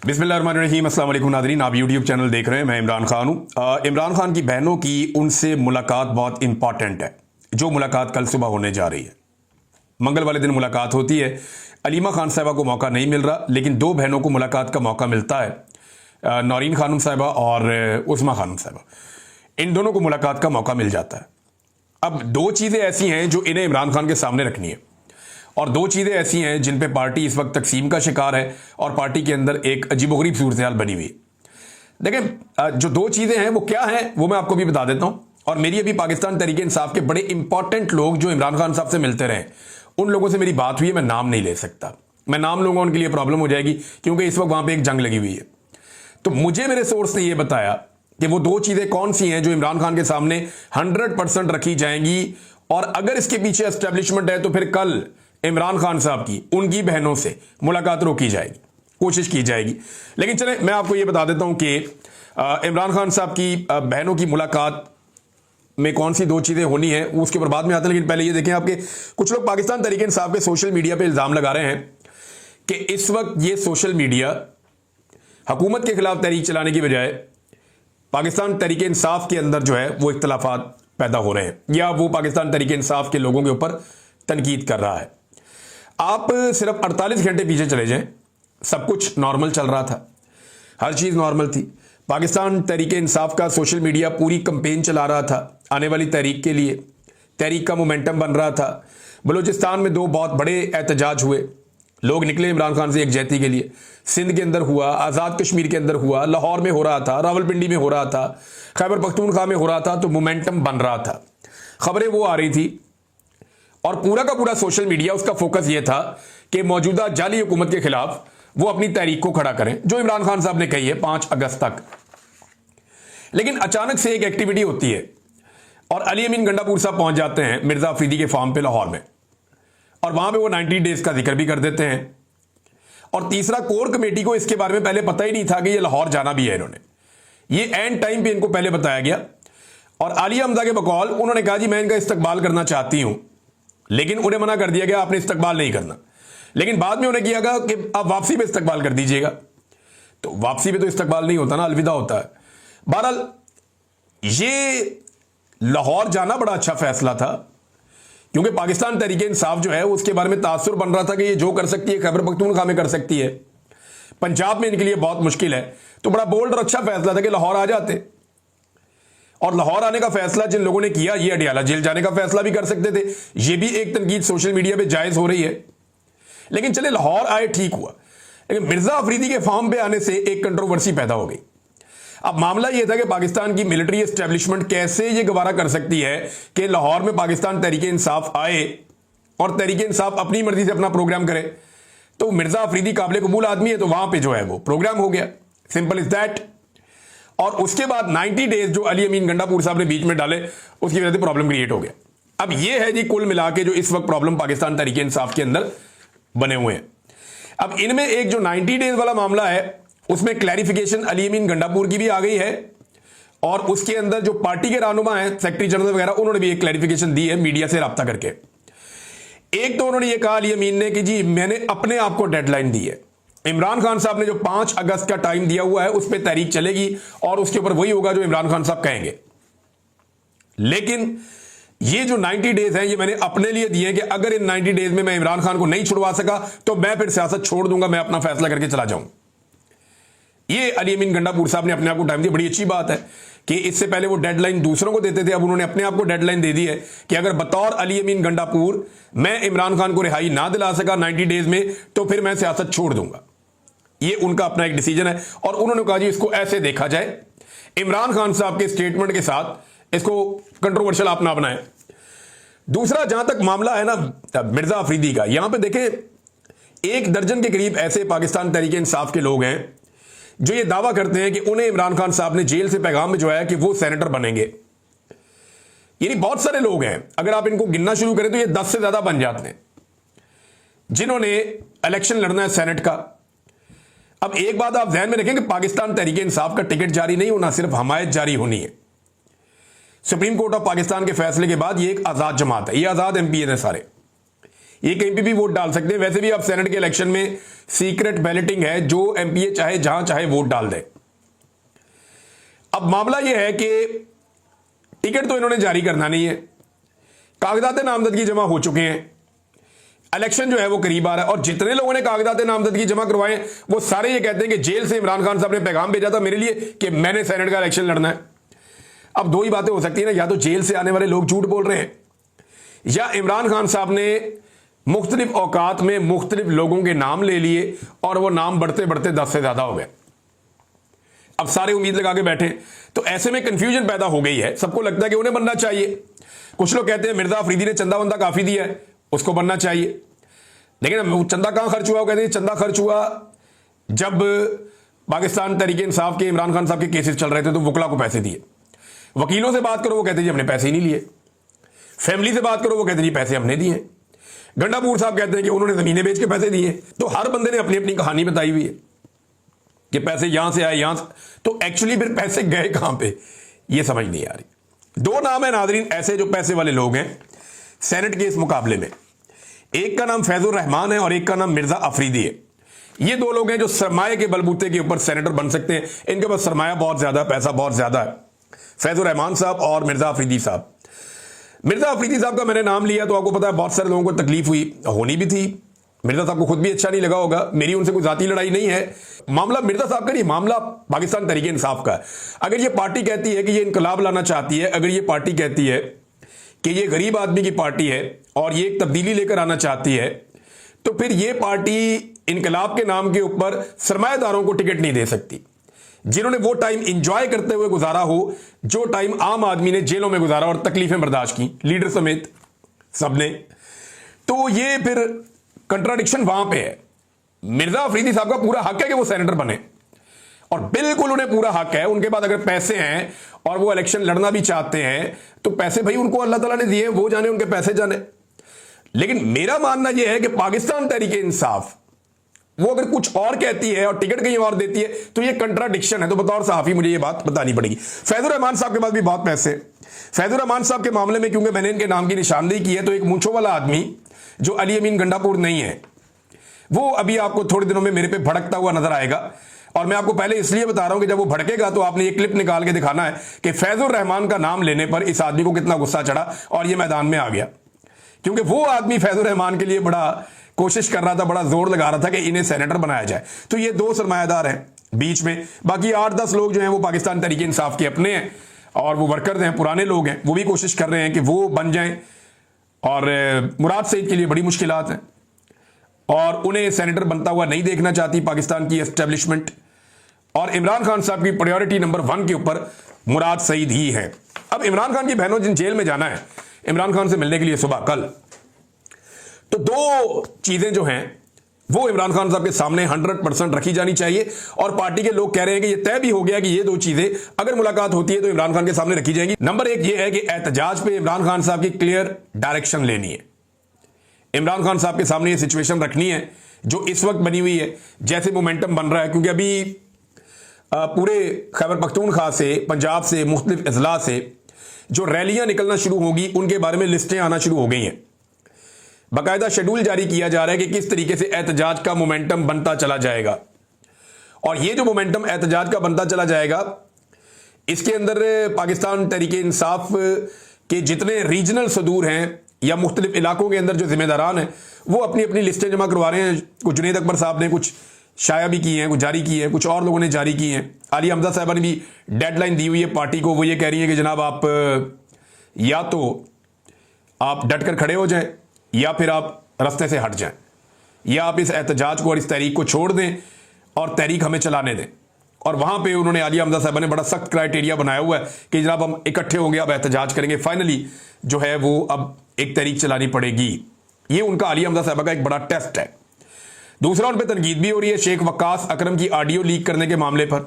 बिस्मिल्लाहिर्रहमानिर्रहीम। अस्सलाम वालेकुम नाज़रीन, आप यूट्यूब चैनल देख रहे हैं। मैं इमरान खान हूँ। इमरान खान की बहनों की उनसे मुलाकात बहुत इंपॉर्टेंट है, जो मुलाकात कल सुबह होने जा रही है। मंगल वाले दिन मुलाकात होती है। अलीमा खान साहिबा को मौका नहीं मिल रहा, लेकिन दो बहनों को मुलाकात का मौका मिलता है। नौरीन खानम साहिबा और उस्मा खानम साहिबा, इन दोनों को मुलाकात का मौका मिल जाता है। अब दो चीज़ें ऐसी हैं जो इन्हें इमरान खान के सामने रखनी है, और दो चीज़ें ऐसी हैं जिन पे पार्टी इस वक्त तकसीम का शिकार है और पार्टी के अंदर एक अजीबोगरीब सूरत हाल बनी हुई है। देखें, जो दो चीज़ें हैं वो क्या हैं वो मैं आपको भी बता देता हूं। और मेरी अभी पाकिस्तान तहरीक इंसाफ के बड़े इंपॉर्टेंट लोग जो इमरान खान साहब से मिलते रहे, उन लोगों से मेरी बात हुई है। मैं नाम नहीं ले सकता, मैं नाम लूंगा उनके लिए प्रॉब्लम हो जाएगी, क्योंकि इस वक्त वहां पर एक जंग लगी हुई है। तो मुझे मेरे सोर्स ने यह बताया कि वो दो चीज़ें कौन सी हैं जो इमरान खान के सामने 100% रखी जाएंगी, और अगर इसके पीछे एस्टेब्लिशमेंट है तो फिर कल इमरान खान साहब की उनकी बहनों से मुलाकात रोकी जाएगी, कोशिश की जाएगी। लेकिन चले मैं आपको यह बता देता हूं कि इमरान खान साहब की बहनों की मुलाकात में कौन सी दो चीज़ें होनी है उसके ऊपर बाद में आते हैं। लेकिन पहले ये देखें, आपके कुछ लोग पाकिस्तान तहरीक इंसाफ के सोशल मीडिया पे इल्ज़ाम लगा रहे हैं कि इस वक्त ये सोशल मीडिया हुकूमत के खिलाफ तहरीक चलाने की बजाय पाकिस्तान तहरीक इंसाफ के अंदर जो है वो इख्तलाफात पैदा हो रहे हैं, या वो पाकिस्तान तहरीक इंसाफ के लोगों के ऊपर तनकीद कर रहा है। आप सिर्फ 48 घंटे पीछे चले जाएं, सब कुछ नॉर्मल चल रहा था, हर चीज़ नॉर्मल थी। पाकिस्तान तहरीक इंसाफ का सोशल मीडिया पूरी कंपेन चला रहा था आने वाली तहरीक के लिए, तहरीक का मोमेंटम बन रहा था। बलूचिस्तान में दो बहुत बड़े एहतजाज हुए, लोग निकले इमरान खान से यकजहती के लिए। सिंध के अंदर हुआ, आज़ाद कश्मीर के अंदर हुआ, लाहौर में हो रहा था, रावलपिंडी में हो रहा था, खैबर पख्तूनख्वा में हो रहा था। तो मोमेंटम बन रहा था, खबरें वो आ रही थी, और पूरा का पूरा सोशल मीडिया उसका फोकस ये था कि मौजूदा जाली हुकूमत के खिलाफ वो अपनी तहरीक को खड़ा करें, जो इमरान खान साहब ने कही है 5 अगस्त तक। लेकिन अचानक से एक एक्टिविटी होती है और अली अमीन गंडापुर साहब पहुंच जाते हैं मिर्जा अफरीदी के फार्म पे लाहौर में, और वहां पे वो 90 डेज का जिक्र भी कर देते हैं। और तीसरा, कोर कमेटी को इसके बारे में पहले पता ही नहीं था कि ये लाहौर जाना भी है। इन्होंने ये एंड टाइम पे इनको पहले बताया गया, और आलिया हमजा के बकौल उन्होंने कहा जी मैं इनका इस्तकबाल करना चाहती हूं, लेकिन उन्हें मना कर दिया गया आपने इस्तकबाल नहीं करना। लेकिन बाद में उन्हें किया गया कि आप वापसी पे इस्तकबाल कर दीजिएगा। तो वापसी पे तो इस्तकबाल नहीं होता ना, अलविदा होता है। बहरहाल ये लाहौर जाना बड़ा अच्छा फैसला था, क्योंकि पाकिस्तान तहरीक इंसाफ जो है उसके बारे में तासुर बन रहा था कि ये जो कर सकती है खैबर पख्तूनख्वा में कर सकती है, पंजाब में इनके लिए बहुत मुश्किल है। तो बड़ा बोल्ड और अच्छा फैसला था कि लाहौर आ जाते, और लाहौर आने का फैसला जिन लोगों ने किया, ये अडियाला जेल जाने का फैसला भी कर सकते थे। ये भी एक तनकीद सोशल मीडिया पे जायज हो रही है। लेकिन चले लाहौर आए, ठीक हुआ। लेकिन मिर्जा अफरीदी के फार्म पे आने से एक कंट्रोवर्सी पैदा हो गई। अब मामला यह था कि पाकिस्तान की मिलिट्री एस्टेब्लिशमेंट कैसे ये गवारा कर सकती है कि लाहौर में पाकिस्तान तहरीक इंसाफ आए और तहरीक इंसाफ अपनी मर्जी से अपना प्रोग्राम करे। तो मिर्जा अफरीदी काबिल कबूल आदमी है, तो वहां पर जो है वो प्रोग्राम हो गया, सिंपल इज दैट। और उसके बाद 90 डेज जो अली अमीन गंडापुर साहब ने बीच में डाले, उसकी वजह से प्रॉब्लम क्रिएट हो गया। अब ये है जी कुल मिला के जो इस वक्त प्रॉब्लम पाकिस्तान तहरीक इंसाफ के अंदर बने हुए हैं। अब इनमें एक जो 90 डेज वाला मामला है उसमें क्लैरिफिकेशन अली अमीन गंडापुर की भी आ गई है, और उसके अंदर जो पार्टी के रहनुमा हैं, सेक्रेटरी जनरल वगैरह, उन्होंने भी एक क्लैरिफिकेशन दी है मीडिया से रब्ता करके। एक तो उन्होंने ये कहा अली अमीन ने कि जी मैंने अपने आप को डेडलाइन दी है, इमरान खान साहब ने जो 5 अगस्त का टाइम दिया हुआ है उस पर तहरीक चलेगी, और उसके ऊपर वही होगा जो इमरान खान साहब कहेंगे। लेकिन ये जो 90 डेज हैं ये मैंने अपने लिए दिए हैं कि अगर इन 90 डेज में मैं इमरान खान को नहीं छुड़वा सका तो मैं फिर सियासत छोड़ दूंगा, मैं अपना फैसला करके चला जाऊं। ये अली अमीन गंडापुर साहब ने अपने आप को टाइम दिया। बड़ी अच्छी बात है कि इससे पहले वो डेडलाइन दूसरों को देते थे, अब उन्होंने अपने आप को डेडलाइन दे दी है कि अगर बतौर अली अमीन गंडापुर मैं इमरान खान को रिहाई ना दिला सका 90 डेज में तो फिर मैं सियासत छोड़ दूंगा। ये उनका अपना एक डिसीजन है, और उन्होंने कहा जी इसको ऐसे देखा जाए, इमरान खान साहब के स्टेटमेंट के साथ इसको कंट्रोवर्शियल आप ना बनाएं। दूसरा, जहां तक मामला है ना मिर्जा अफरीदी का, यहां पे देखें 1 दर्जन के करीब ऐसे पाकिस्तान तहरीक इंसाफ के लोग हैं जो ये दावा करते हैं कि उन्हें इमरान खान साहब ने जेल से पैगाम भिजवाया कि वो सेनेटर बनेंगे। यानी बहुत सारे लोग हैं, अगर आप इनको गिनना शुरू करें तो ये 10 से ज्यादा बन जाते हैं जिन्होंने इलेक्शन लड़ना है सेनेट का। अब एक बात आप ध्यान में रखें कि पाकिस्तान तहरीक इंसाफ का टिकट जारी नहीं होना, सिर्फ हमायत जारी होनी है। सुप्रीम कोर्ट ऑफ पाकिस्तान के फैसले के बाद ये एक आजाद जमात है, ये आजाद एमपी है सारे, ये कहीं पे भी वोट डाल सकते हैं। वैसे भी अब सेनेट के इलेक्शन में सीक्रेट बैलेटिंग है, जो एमपीए चाहे जहां चाहे वोट डाल दे। अब मामला यह है कि टिकट तो इन्होंने जारी करना नहीं है, कागजात नामजदगी जमा हो चुके हैं, इलेक्शन जो है वो करीब आ रहा है, और जितने लोगों ने कागजात नामजदगी जमा करवाए वो सारे ये कहते हैं कि जेल से इमरान खान साहब ने पैगाम भेजा था मेरे लिए कि मैंने सेनेट का इलेक्शन लड़ना है। अब दो ही बातें हो सकती है ना, या तो जेल से आने वाले लोग झूठ बोल रहे हैं, या इमरान खान साहब ने मुख्तलिफ औकात में मुख्तलिफ लोगों के नाम ले लिए और वो नाम बढ़ते बढ़ते 10 से ज्यादा हो गए। अब सारे उम्मीद लगा के बैठे, तो ऐसे में कंफ्यूजन पैदा हो गई है। सबको लगता है कि उन्हें बनना चाहिए। कुछ लोग कहते हैं मिर्जा अफरीदी ने चंदा वंदा काफी दिया है, उसको बनना चाहिए। लेकिन चंदा कहां खर्च हुआ? वो कहते हैं चंदा खर्च हुआ जब पाकिस्तान तहरीक इंसाफ के इमरान खान साहब के केसेस चल रहे थे तो वकला को पैसे दिए। वकीलों से बात करो, वो कहते जी हमने पैसे ही नहीं लिए। फैमिली से बात करो, वो कहते जी पैसे हमने दिए। गंडापुर साहब कहते हैं कि उन्होंने जमीनें बेच के पैसे दिए। तो हर बंदे ने अपनी अपनी कहानी बताई हुई है कि पैसे यहां से आए, यहां से, तो एक्चुअली फिर पैसे गए कहां पे, ये समझ नहीं आ रही। दो नाम है नाजरीन ऐसे जो पैसे वाले लोग हैं सेनेट के इस मुकाबले में। एक का नाम फैजुर रहमान है और एक का नाम मिर्जा अफरीदी है। ये दो लोग हैं जो सरमाए के बलबूते के ऊपर सेनेटर बन सकते हैं। इनके पास सरमाया बहुत ज्यादा, पैसा बहुत ज्यादा है, फैजुर रहमान साहब और मिर्जा अफरीदी साहब। मिर्जा अफरीदी साहब का मैंने नाम लिया तो आपको पता है बहुत सारे लोगों को तकलीफ हुई, होनी भी थी। मिर्जा साहब को खुद भी अच्छा नहीं लगा होगा। मेरी उनसे कोई जाती लड़ाई नहीं है। मामला मिर्जा साहब का नहीं, मामला पाकिस्तान तहरीक इंसाफ का है। अगर ये पार्टी कहती है कि ये इनकलाब लाना चाहती है, अगर ये पार्टी कहती है कि ये गरीब आदमी की पार्टी है और ये एक तब्दीली लेकर आना चाहती है, तो फिर ये पार्टी इनकलाब के नाम के ऊपर सरमाएदारों को टिकट नहीं दे सकती, जिन्होंने वो टाइम इंजॉय करते हुए गुजारा हो जो टाइम आम आदमी ने जेलों में गुजारा और तकलीफें बर्दाश्त की, लीडर समेत सबने। तो ये फिर कंट्राडिक्शन वहां पे है। मिर्जा अफरीदी साहब का पूरा हक है कि वो सेनेटर बने, और बिल्कुल उन्हें पूरा हक है। उनके पास अगर पैसे हैं और वो इलेक्शन लड़ना भी चाहते हैं तो पैसे भाई उनको अल्लाह ताला ने दिए, वो जाने उनके पैसे जाने। लेकिन मेरा मानना यह है कि पाकिस्तान तहरीक इंसाफ वो अगर कुछ और कहती है और टिकट कहीं और देती है तो ये कंट्राडिक्शन है। तो बतौर सहाफी मुझे ये बात बतानी पड़ेगी। फैजुर रहमान साहब के पास भी बहुत पैसे। फैजुर रहमान साहब के मामले में क्योंकि मैंने इनके नाम की निशानदेही की है, तो एक मूंछों वाला आदमी जो अली अमीन गंडापुर नहीं है, वो अभी आपको थोड़े दिनों में मेरे पे भड़कता हुआ नजर आएगा। और मैं आपको पहले इसलिए बता रहा हूं कि जब वो भड़केगा तो आपने ये क्लिप निकाल के दिखाना है कि फैजुर रहमान का नाम लेने पर इस आदमी को कितना गुस्सा चढ़ा और ये मैदान में आ गया। क्योंकि वो आदमी फैजुर रहमान के लिए बड़ा कोशिश कर रहा था, बड़ा जोर लगा रहा था कि इन्हें सेनेटर बनाया जाए। तो ये दो सरमायादार हैं बीच में। बाकी 8-10 लोग जो हैं वो पाकिस्तान तहरीक इंसाफ के अपने हैं और वो वर्कर्स हैं, पुराने लोग हैं, वो भी कोशिश कर रहे हैं कि वो बन जाएं। और मुराद सईद के लिए बड़ी मुश्किलात हैं और उन्हें सेनेटर बनता हुआ नहीं देखना चाहती पाकिस्तान की एस्टेब्लिशमेंट। और इमरान खान साहब की प्रायोरिटी नंबर 1 के ऊपर मुराद सईद ही है। अब इमरान खान की बहनों जिन जेल में जाना है इमरान खान से मिलने के लिए सुबह कल, तो दो चीजें जो हैं वो इमरान खान साहब के सामने 100% रखी जानी चाहिए। और पार्टी के लोग कह रहे हैं कि ये तय भी हो गया कि ये दो चीजें अगर मुलाकात होती है तो इमरान खान के सामने रखी जाएंगी। नंबर 1 ये है कि एहतजाज पे इमरान खान साहब की क्लियर डायरेक्शन लेनी है। इमरान खान साहब के सामने ये सिचुएशन रखनी है जो इस वक्त बनी हुई है, जैसे मोमेंटम बन रहा है। क्योंकि अभी पूरे खैबर पख्तूनख्वा से, पंजाब से, मुख्तलिफ अजला से जो रैलियां निकलना शुरू होगी उनके बारे में लिस्टें आना शुरू हो गई हैं। बाकायदा शेड्यूल जारी किया जा रहा है कि किस तरीके से एहतजाज का मोमेंटम बनता चला जाएगा। और ये जो मोमेंटम एहतजाज का बनता चला जाएगा, इसके अंदर पाकिस्तान तहरीक इंसाफ के जितने रीजनल सदूर हैं या मुख्तलिफ इलाकों के अंदर जो जिम्मेदारान हैं वो अपनी अपनी लिस्टें जमा करवा रहे हैं। कुछ जुनैद अकबर साहब ने कुछ शाया भी की हैं, कुछ जारी की हैं, कुछ और लोगों ने जारी की हैं। आलिया हमजा साहबा ने भी डेडलाइन दी हुई है पार्टी को। वो ये कह रही है कि जनाब आप या तो आप डट कर खड़े हो जाएं या फिर आप रास्ते से हट जाएं, या आप इस एहतजाज को और इस तहरीक को छोड़ दें और तहरीक हमें चलाने दें। और वहां पे उन्होंने आलिया हमजा साहबा ने बड़ा सख्त क्राइटेरिया बनाया हुआ है कि जनाब हम इकट्ठे होंगे, अब एहतजाज करेंगे, फाइनली जो है वो अब एक तहरीक चलानी पड़ेगी। ये उनका आलिया हमजा साहबा का एक बड़ा टेस्ट है। दूसरा, उन पर तनकीद भी हो रही है शेख वक्कास अकरम की ऑडियो लीक करने के मामले पर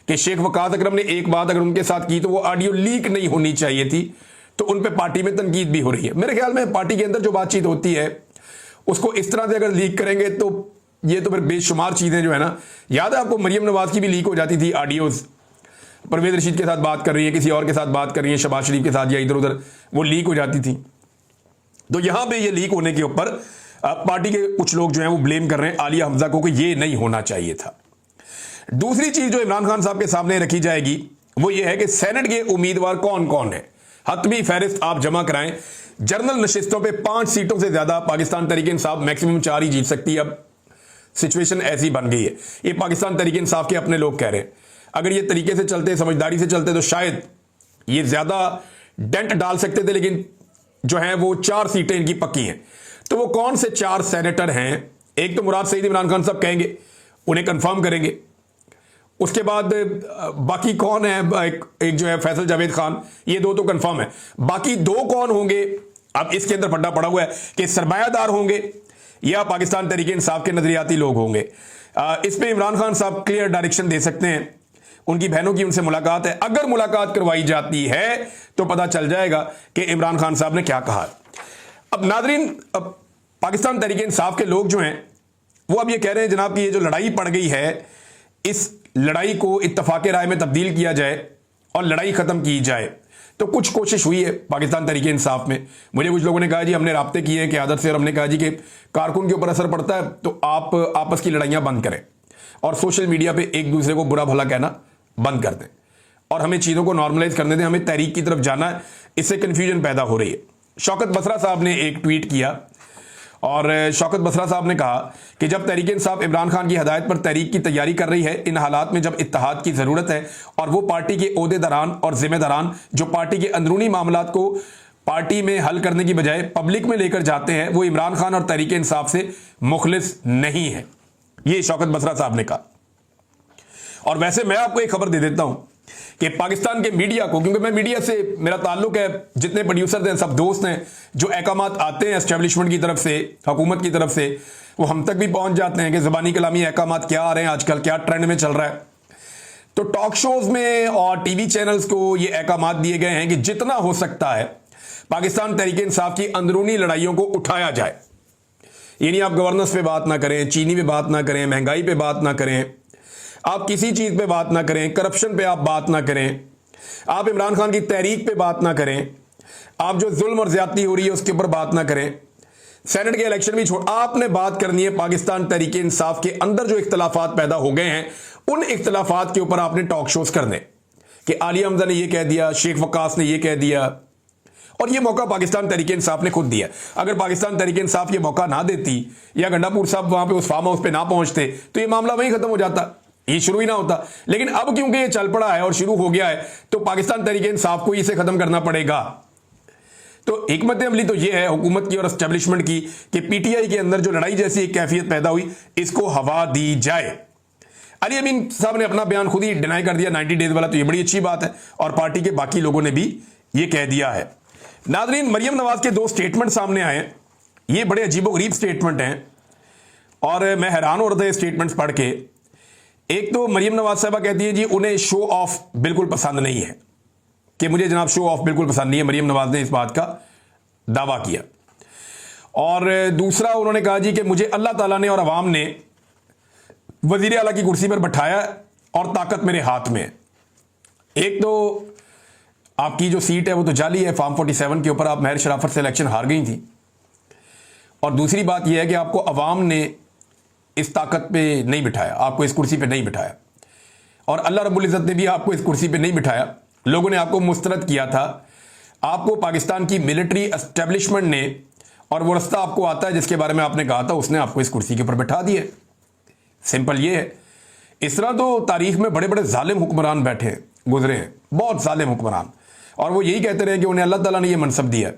कि शेख वक्कास अकरम ने एक बात अगर उनके साथ की तो वो ऑडियो लीक नहीं होनी चाहिए थी। तो उन पर पार्टी में तनकीद भी हो रही है। मेरे ख्याल में पार्टी के अंदर जो बातचीत होती है उसको इस तरह से अगर लीक करेंगे तो ये तो फिर बेशुमार चीजें जो है ना, याद है आपको मरियम नवाज की भी लीक हो जाती थी ऑडियोज, परवेज रशीद के साथ बात कर रही है, किसी और के साथ बात कर रही है, शहबाज शरीफ के साथ, या इधर उधर वो लीक हो जाती थी। तो यहां पे ये लीक होने के ऊपर पार्टी के कुछ लोग जो हैं वो ब्लेम कर रहे हैं आलिया हमजा को कि ये नहीं होना चाहिए था। दूसरी चीज जो इमरान खान साहब के सामने रखी जाएगी वो ये है कि सेनेट के उम्मीदवार कौन कौन है। हतमी फहरिस्त आप जमा कराएं। जनरल नशिस्तों पे 5 सीटों से ज्यादा पाकिस्तान तहरीक इंसाफ मैक्सिमम 4 ही जीत सकती है। अब सिचुएशन ऐसी बन गई है, ये पाकिस्तान तहरीक इंसाफ के अपने लोग कह रहे हैं। अगर ये तरीके से चलते, समझदारी से चलते, तो शायद ये ज्यादा डेंट डाल सकते थे, लेकिन जो है वो 4 सीटें इनकी पक्की हैं। तो वो कौन से 4 सेनेटर हैं? एक तो मुराद सईद इमरान खान साहब कहेंगे, उन्हें कंफर्म करेंगे। उसके बाद बाकी कौन है? एक जो है फैसल जावेद खान, ये 2 तो कंफर्म है। बाकी 2 कौन होंगे? अब इसके अंदर फड्डा पड़ा हुआ है कि सरमायादार होंगे या पाकिस्तान तहरीक इंसाफ के नजरियाती लोग होंगे। इस पे इमरान खान साहब क्लियर डायरेक्शन दे सकते हैं। उनकी बहनों की उनसे मुलाकात है, अगर मुलाकात करवाई जाती है तो पता चल जाएगा कि इमरान खान साहब ने क्या कहा। अब नादरीन, अब पाकिस्तान तहरीक इंसाफ के लोग जो हैं वो अब ये कह रहे हैं जनाब कि ये जो लड़ाई पड़ गई है, इस लड़ाई को इत्तफाक राय में तब्दील किया जाए और लड़ाई खत्म की जाए। तो कुछ कोशिश हुई है पाकिस्तान तहरीक इंसाफ में। मुझे कुछ लोगों ने कहा जी हमने राब्ते किए हैं क़यादत से, और हमने कहा जी कि कारकुन के ऊपर असर पड़ता है तो आप आपस की लड़ाइयां बंद करें और सोशल मीडिया पे एक दूसरे को बुरा भला कहना बंद कर दें और हमें चीज़ों को नॉर्मलाइज करने दें। हमें तहरीक की तरफ जाना है, इससे कन्फ्यूजन पैदा हो रही है। शौकत बसरा साहब ने एक ट्वीट किया और शौकत बसरा साहब ने कहा कि जब तहरीक इंसाफ इमरान खान की हदायत पर तहरीक की तैयारी कर रही है, इन हालात में जब इत्तेहाद की ज़रूरत है और वो पार्टी के ओहदेदारान और जिम्मेदारान जो पार्टी के अंदरूनी मामलात को पार्टी में हल करने की बजाय पब्लिक में लेकर जाते हैं, वो इमरान खान और तहरीक इंसाफ से मुखलिस नहीं है। ये शौकत बसरा साहब ने कहा। और वैसे मैं आपको एक खबर दे देता हूं कि पाकिस्तान के मीडिया को, क्योंकि मैं मीडिया से मेरा ताल्लुक है, जितने प्रोड्यूसर हैं सब दोस्त हैं, जो अहकामात आते हैं एस्टेब्लिशमेंट की तरफ से, हुकूमत की तरफ से, वो हम तक भी पहुंच जाते हैं कि ज़बानी कलामी अहकामात क्या आ रहे हैं आजकल, क्या ट्रेंड में चल रहा है। तो टॉक शोज में और टीवी चैनल्स को ये अहकामात दिए गए हैं कि जितना हो सकता है पाकिस्तान तहरीक इंसाफ की अंदरूनी लड़ाइयों को उठाया जाए। यानी आप गवर्नेंस पे बात ना करें, चीनी पे बात ना करें, महंगाई पे बात ना करें, आप किसी चीज पे बात ना करें, करप्शन पे आप बात ना करें, आप इमरान खान की तहरीक पे बात ना करें, आप जो जुल्म और ज्यादती हो रही है उसके ऊपर बात ना करें, सेनेट के इलेक्शन भी छोड़, आपने बात करनी है पाकिस्तान तहरीक इंसाफ के अंदर जो इख्तलाफात पैदा हो गए हैं उन इख्तलाफात के ऊपर आपने टॉक शोज करने कि आलिया हमजा ने यह कह दिया, शेख वक्कास ने यह कह दिया, और यह मौका पाकिस्तान तहरीक इंसाफ ने खुद दिया। अगर पाकिस्तान तहरीक इंसाफ ये मौका ना देती या गंडापुर साहब वहां पे उस फार्म हाउस पे ना पहुंचते तो ये मामला वहीं खत्म हो जाता, ये शुरू ही ना होता। लेकिन अब क्योंकि ये चल पड़ा है और शुरू हो गया है तो पाकिस्तान तहरीक इंसाफ को इसे खत्म करना पड़ेगा। तो हिकमत अमली तो ये है हुकूमत की और एस्टेब्लिशमेंट की कि पीटीआई के अंदर जो लड़ाई जैसी एक कैफियत पैदा हुई इसको हवा दी जाए। अली अमीन साहब ने अपना बयान खुद ही डिनाई कर दिया 90 डेज वाला, तो ये बड़ी अच्छी बात है और पार्टी के बाकी लोगों ने भी ये कह दिया है। नाज़रीन, मरियम नवाज के 2 स्टेटमेंट सामने आए, ये बड़े अजीबोगरीब स्टेटमेंट हैं और मैं हैरान हो रहा था ये स्टेटमेंट्स पढ़ के। एक तो मरियम नवाज साहबा कहती है जी उन्हें शो ऑफ बिल्कुल पसंद नहीं है, कि मुझे जनाब शो ऑफ बिल्कुल पसंद नहीं है, मरियम नवाज ने इस बात का दावा किया। और दूसरा उन्होंने कहा जी कि मुझे अल्लाह ताला ने और अवाम ने वजीर आला की कुर्सी पर बैठाया और ताकत मेरे हाथ में है। एक तो आपकी जो सीट है वो तो जाली है, फार्म 47 के ऊपर आप महर शराफत से इलेक्शन हार गई थी, और दूसरी बात यह है कि आपको अवाम ने इस ताकत पे नहीं बिठाया, आपको इस कुर्सी पे नहीं बिठाया, और अल्लाह रब्बुल इज़्ज़त ने भी आपको इस कुर्सी पे नहीं बिठाया। लोगों ने आपको मुस्तरद किया था, आपको पाकिस्तान की मिलिट्री एस्टेब्लिशमेंट ने, और वो रास्ता आपको आता है जिसके बारे में आपने कहा था, उसने आपको इस कुर्सी के ऊपर बिठा दिए। सिंपल ये है। इस तरह तो तारीख में बड़े बड़े जालिम हुक्मरान बैठे हैं, गुजरे हैं, बहुत जालिम हुक्मरान, और वो यही कहते रहे कि उन्हें अल्लाह ताला ने ये मनसब दिया।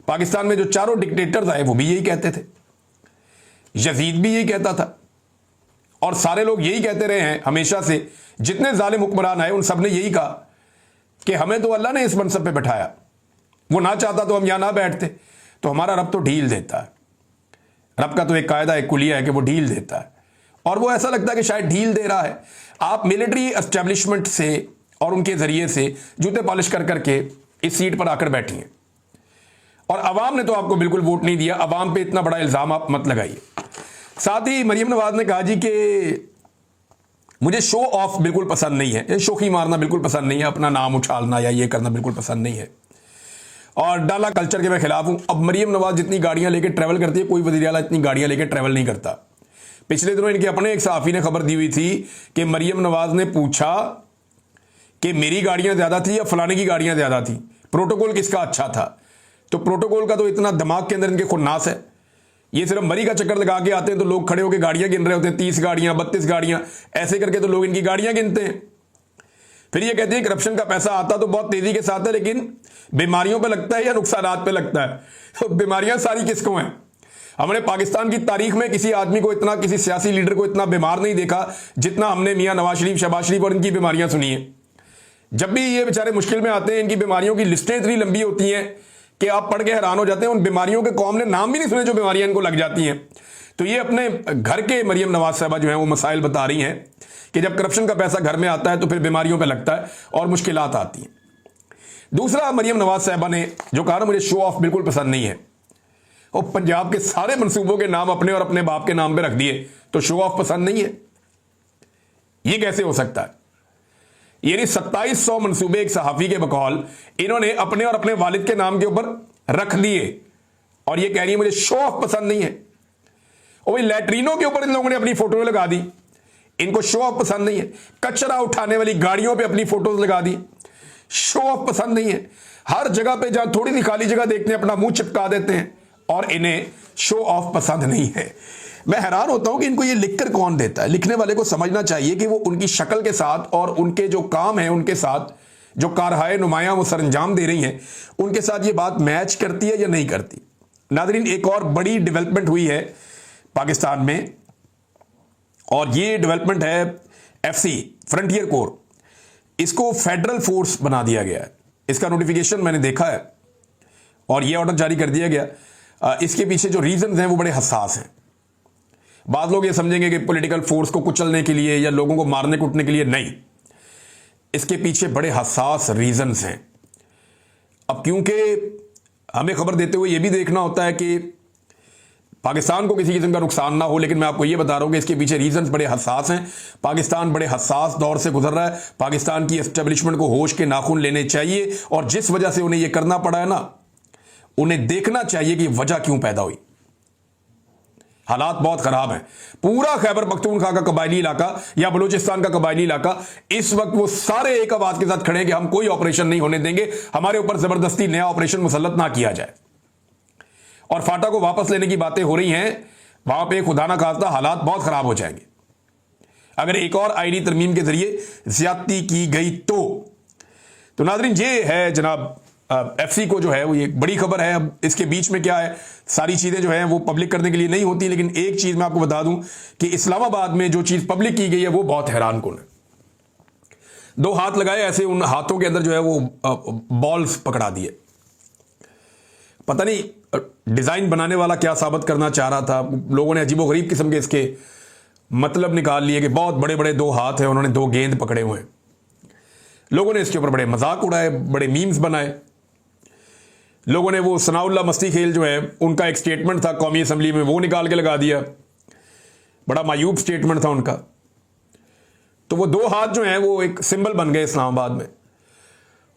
पाकिस्तान में जो चारों डिक्टेटर्स आए वो भी यही कहते थे, यजीद भी यही कहता था, और सारे लोग यही कहते रहे हैं हमेशा से। जितने जालिम हुक्मरान आए उन सब ने यही कहा कि हमें तो अल्लाह ने इस मनसब पे बैठाया, वो ना चाहता तो हम यहां ना बैठते। तो हमारा रब तो ढील देता है, रब का तो एक कायदा एक कुलिया है कि वो ढील देता है, और वो ऐसा लगता है कि शायद ढील दे रहा है। आप मिलिट्री एस्टेब्लिशमेंट से और उनके जरिए से जूते पॉलिश कर करके इस सीट पर आकर बैठी हैं, और अवाम ने तो आपको बिल्कुल वोट नहीं दिया। अवाम पे इतना बड़ा इल्जाम आप मत लगाइए। साथ ही मरियम नवाज ने कहा जी कि मुझे शो ऑफ बिल्कुल पसंद नहीं है, शोखी मारना बिल्कुल पसंद नहीं है, अपना नाम उछालना या ये करना बिल्कुल पसंद नहीं है। और डाला कल्चर के मैं खिलाफ हूं। अब मरियम नवाज जितनी गाड़ियां लेके ट्रैवल करती है, कोई वज़ीर आला इतनी गाड़ियां लेके ट्रैवल नहीं करता। पिछले दिनों इनके अपने एक सहाफ़ी ने खबर दी हुई थी कि मरियम नवाज ने पूछा कि मेरी गाड़ियां ज्यादा थी या फलाने की गाड़ियां ज्यादा थी, प्रोटोकॉल किसका अच्छा था। तो प्रोटोकॉल का तो इतना दिमाग के अंदर इनके खुन्नास है, ये सिर्फ मरी का चक्कर लगा के आते हैं तो लोग खड़े होकर गाड़ियां गिन रहे होते हैं, 30 गाड़ियां 32 गाड़ियां, ऐसे करके तो लोग इनकी गाड़ियां गिनते हैं। फिर ये कहते हैं करप्शन का पैसा आता तो बहुत तेजी के साथ है, लेकिन बीमारियों पे लगता है या नुकसानात पे लगता है। तो बीमारियां सारी किसको हैं? हमने पाकिस्तान की तारीख में किसी आदमी को इतना, किसी सियासी लीडर को इतना बीमार नहीं देखा जितना हमने मियां नवाज शरीफ, शहबाज शरीफ और इनकी बीमारियां सुनी है। जब भी ये बेचारे मुश्किल में आते हैं, इनकी बीमारियों की लिस्टें इतनी लंबी होती हैं कि आप पढ़ के हैरान हो जाते हैं। उन बीमारियों के कौम ने नाम भी नहीं सुने जो बीमारियां इनको लग जाती हैं। तो ये अपने घर के मरियम नवाज साहबा जो है वो मसाइल बता रही हैं कि जब करप्शन का पैसा घर में आता है तो फिर बीमारियों पे लगता है और मुश्किलात आती हैं। दूसरा, मरियम नवाज साहबा ने जो कहा ना, मुझे शो ऑफ बिल्कुल पसंद नहीं है। और पंजाब के सारे मनसूबों के नाम अपने और अपने बाप के नाम पे रख दिए तो शो ऑफ पसंद नहीं है, ये कैसे हो सकता है? यानी 2700 मनसूबे एक सहाफी के बकौल इन्होंने अपने और अपने वालिद के नाम के ऊपर रख दिए और ये कह रही है मुझे शो ऑफ पसंद नहीं है। और वही लैट्रीनों के ऊपर इन लोगों ने अपनी फोटो लगा दी, इनको शो ऑफ पसंद नहीं है। कचरा उठाने वाली गाड़ियों पे अपनी फोटोज लगा दी, शो ऑफ पसंद नहीं है। हर जगह पे जहां थोड़ी सी खाली जगह देखते हैं अपना मुंह चिपका देते हैं और इन्हें शो ऑफ पसंद नहीं है। मैं हैरान होता हूं कि इनको ये लिखकर कौन देता है। लिखने वाले को समझना चाहिए कि वो उनकी शक्ल के साथ और उनके जो काम है, उनके साथ जो कारहाय नुमायां वो सरंजाम दे रही हैं, उनके साथ ये बात मैच करती है या नहीं करती। नाज़रीन, एक और बड़ी डेवलपमेंट हुई है पाकिस्तान में और ये डेवलपमेंट है एफसी, फ्रंटियर कोर। इसको फेडरल फोर्स बना दिया गया है। इसका नोटिफिकेशन मैंने देखा है और ये ऑर्डर जारी कर दिया गया। इसके पीछे जो रीजंस हैं वो बड़े हसास हैं। बाद लोग ये समझेंगे कि पॉलिटिकल फोर्स को कुचलने के लिए या लोगों को मारने कूटने के लिए, नहीं, इसके पीछे बड़े हसास रीजंस हैं। अब क्योंकि हमें खबर देते हुए ये भी देखना होता है कि पाकिस्तान को किसी किस्म का नुकसान ना हो, लेकिन मैं आपको ये बता रहा हूं कि इसके पीछे रीजंस बड़े हसास हैं। पाकिस्तान बड़े हसास दौर से गुजर रहा है। पाकिस्तान की एस्टेब्लिशमेंट को होश के नाखून लेने चाहिए और जिस वजह से उन्हें यह करना पड़ा है ना, उन्हें देखना चाहिए कि वजह क्यों पैदा हुई। हालात बहुत खराब हैं। पूरा खैबर पख्तूनख्वा का कबायली इलाका या बलूचिस्तान का कबायली इलाका इस वक्त वो सारे एक आवाज के साथ खड़े हैं कि हम कोई ऑपरेशन नहीं होने देंगे, हमारे ऊपर जबरदस्ती नया ऑपरेशन मुसल्लत ना किया जाए। और फाटा को वापस लेने की बातें हो रही हैं, वहां पे खुदा ना खास्ता हालात बहुत खराब हो जाएंगे अगर एक और आईनी तरमीम के जरिए ज्यादती की गई तो नाज़रीन, ये है जनाब एफसी को जो है वो ये बड़ी खबर है। अब इसके बीच में क्या है, सारी चीजें जो हैं वो पब्लिक करने के लिए नहीं होती, लेकिन एक चीज मैं आपको बता दूं कि इस्लामाबाद में जो चीज पब्लिक की गई है वो बहुत हैरानकुन है। 2 हाथ लगाए, ऐसे उन हाथों के अंदर जो है वो बॉल्स पकड़ा दिए। पता नहीं डिजाइन बनाने वाला क्या साबित करना चाह रहा था। लोगों ने अजीबोगरीब किस्म के इसके मतलब निकाल लिए कि बहुत बड़े बड़े 2 हाथ हैं, उन्होंने 2 गेंद पकड़े हुए हैं। लोगों ने इसके ऊपर बड़े मजाक उड़ाए, बड़े मीम्स बनाए। लोगों ने वो सनाउल्लाह मस्ती खेल जो है उनका एक स्टेटमेंट था कौमी असम्बली में, वो निकाल के लगा दिया। बड़ा मायूब स्टेटमेंट था उनका। तो वो 2 हाथ जो हैं वो एक सिंबल बन गए इस्लामाबाद में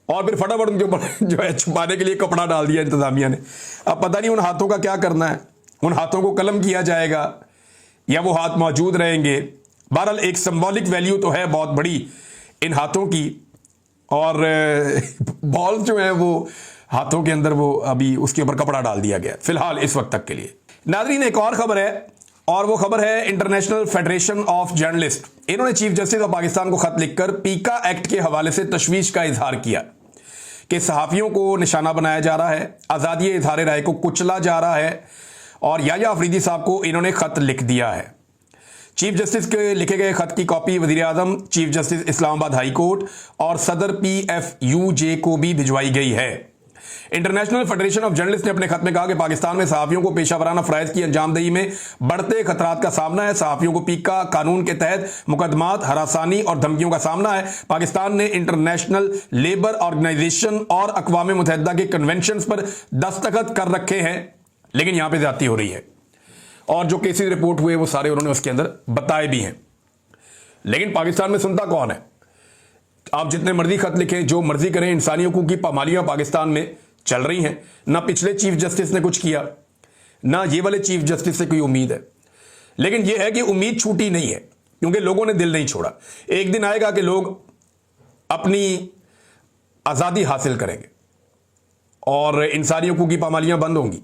और फिर फटाफट उनके ऊपर जो है छुपाने के लिए कपड़ा डाल दिया इंतजामिया ने। अब पता नहीं उन हाथों का क्या करना है, उन हाथों को कलम किया जाएगा या वो हाथ मौजूद रहेंगे। बहरहाल एक सिंबॉलिक वैल्यू तो है बहुत बड़ी इन हाथों की, और बॉल जो है वो हाथों के अंदर वो अभी उसके ऊपर कपड़ा डाल दिया गया फिलहाल इस वक्त तक के लिए। नाज़रीन, एक और खबर है और वो खबर है इंटरनेशनल फेडरेशन ऑफ जर्नलिस्ट। इन्होंने चीफ जस्टिस ऑफ पाकिस्तान को खत लिखकर पीका एक्ट के हवाले से तशवीश का इजहार किया कि सहाफियों को निशाना बनाया जा रहा है, आज़ादी इज़हार राय को कुचला जा रहा है। और याया अफरीदी साहब को इन्होंने खत लिख दिया है। चीफ जस्टिस के लिखे गए खत की कॉपी वजीर आजम, chief justice Islamabad high court और सदर PFUJ को भी भिजवाई गई है। इंटरनेशनल फेडरेशन ऑफ जर्नलिस्ट ने अपने खत में कहा कि पाकिस्तान में सहाफियों को पेशा वराना फ़राइज़ की अंजामदही में बढ़ते खतरात का सामना है। सहाफियों को पीका कानून के तहत मुकदमात, हरासानी और धमकियों का सामना है। पाकिस्तान ने इंटरनेशनल लेबर ऑर्गेनाइजेशन और अक़वाम मुत्तहिदा के कन्वेंशन पर दस्तखत कर रखे हैं, लेकिन यहां पर ज्यादती हो रही है और जो केसेस रिपोर्ट हुए वो सारे उन्होंने उसके अंदर बताए भी हैं। लेकिन पाकिस्तान में सुनता कौन है? आप जितने मर्जी खत लिखें, जो मर्जी करें, इंसानी हकूक़ की पामालियां पाकिस्तान में चल रही हैं। ना पिछले चीफ जस्टिस ने कुछ किया, ना ये वाले चीफ जस्टिस से कोई उम्मीद है। लेकिन यह है कि उम्मीद छूटी नहीं है, क्योंकि लोगों ने दिल नहीं छोड़ा। एक दिन आएगा कि लोग अपनी आज़ादी हासिल करेंगे और इंसानी हकूक़ की पामालियां बंद होंगी,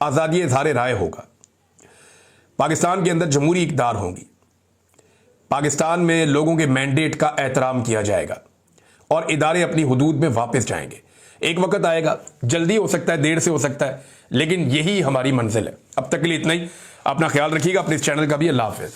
आज़ादी इज़हार राय होगा, पाकिस्तान के अंदर जमहूरी इक़्तिदार होंगी, पाकिस्तान में लोगों के मैंडेट का एहतराम किया जाएगा और इदारे अपनी हुदूद में वापस जाएंगे। एक वक्त आएगा, जल्दी हो सकता है, देर से हो सकता है, लेकिन यही हमारी मंजिल है। अब तक के लिए इतना ही। अपना ख्याल रखिएगा, अपने इस चैनल का भी। अल्लाह हाफ़िज़।